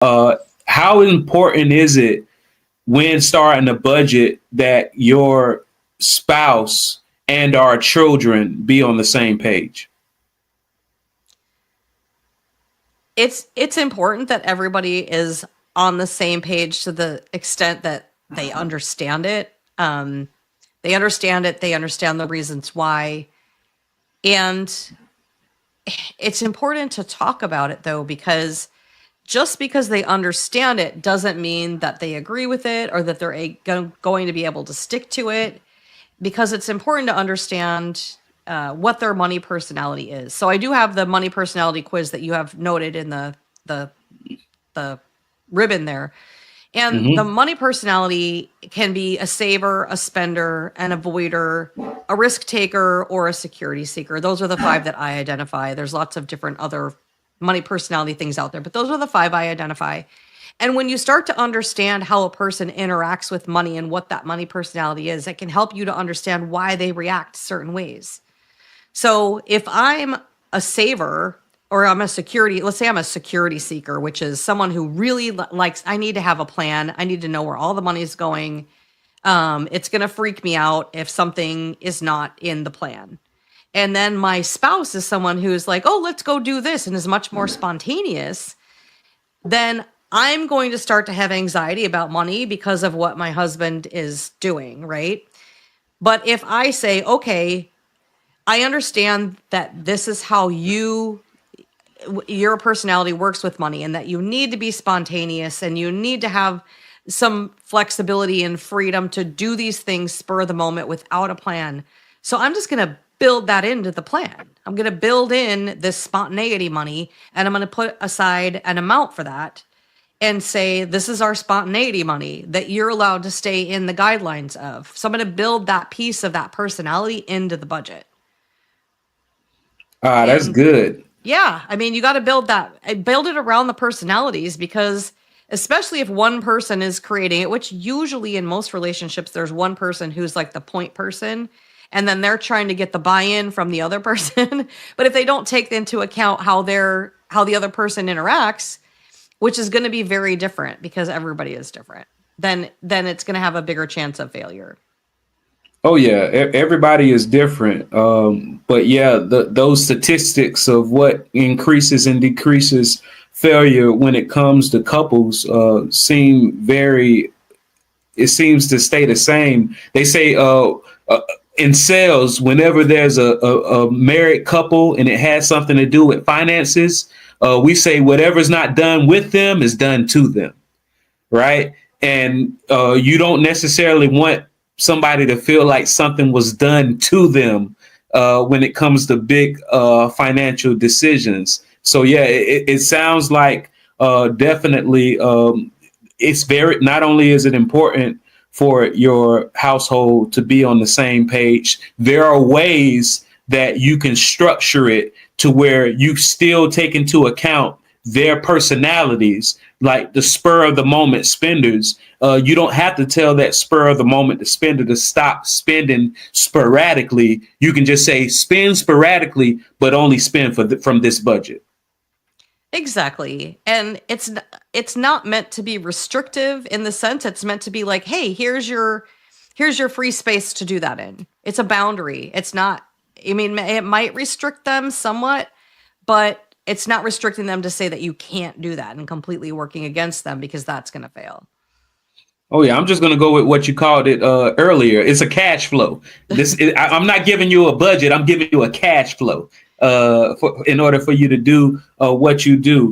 How important is it when starting a budget that your spouse and our children be on the same page? It's important that everybody is on the same page to the extent that they understand it. They understand it. They understand the reasons why. And it's important to talk about it, though, because just because they understand it doesn't mean that they agree with it or that they're going to be able to stick to it, because it's important to understand what their money personality is. So I do have the money personality quiz that you have noted in the ribbon there. And the money personality can be a saver, a spender, an avoider, a risk taker, or a security seeker. Those are the 5 that I identify. There's lots of different other money personality things out there, but those are the 5 I identify. And when you start to understand how a person interacts with money and what that money personality is, it can help you to understand why they react certain ways. So if I'm a saver, or let's say I'm a security seeker, which is someone who really likes, I need to have a plan. I need to know where all the money is going. It's going to freak me out if something is not in the plan. And then my spouse is someone who's like, oh, let's go do this, and is much more spontaneous. Then I'm going to start to have anxiety about money because of what my husband is doing, right? But if I say, okay, I understand that this is how your personality works with money, and that you need to be spontaneous and you need to have some flexibility and freedom to do these things spur of the moment without a plan. So I'm just going to build that into the plan. I'm going to build in this spontaneity money, and I'm going to put aside an amount for that and say, this is our spontaneity money that you're allowed to stay in the guidelines of. So I'm going to build that piece of that personality into the budget. That's good. Yeah. I mean, you got to build it around the personalities, because especially if one person is creating it, which usually in most relationships, there's one person who's like the point person, and then they're trying to get the buy-in from the other person. But if they don't take into account how the other person interacts, which is going to be very different because everybody is different, then it's going to have a bigger chance of failure. Oh, yeah. Everybody is different. But yeah, those statistics of what increases and decreases failure when it comes to couples seems to stay the same. They say in sales, whenever there's a married couple and it has something to do with finances, we say whatever's not done with them is done to them. Right. And you don't necessarily want somebody to feel like something was done to them when it comes to big financial decisions. So, yeah, it sounds like definitely it's not only is it important for your household to be on the same page, there are ways that you can structure it to where you still take into account their personalities, like the spur of the moment spenders. You don't have to tell that spur of the moment spender to stop spending sporadically. You can just say spend sporadically, but only spend from this budget. Exactly. And it's not meant to be restrictive in the sense it's meant to be like, hey, here's your free space to do that in. It's a boundary. It's not, I mean, it might restrict them somewhat, but it's not restricting them to say that you can't do that and completely working against them, because that's going to fail. Oh, yeah. I'm just going to go with what you called it earlier. It's a cash flow. I'm not giving you a budget. I'm giving you a cash flow in order for you to do what you do.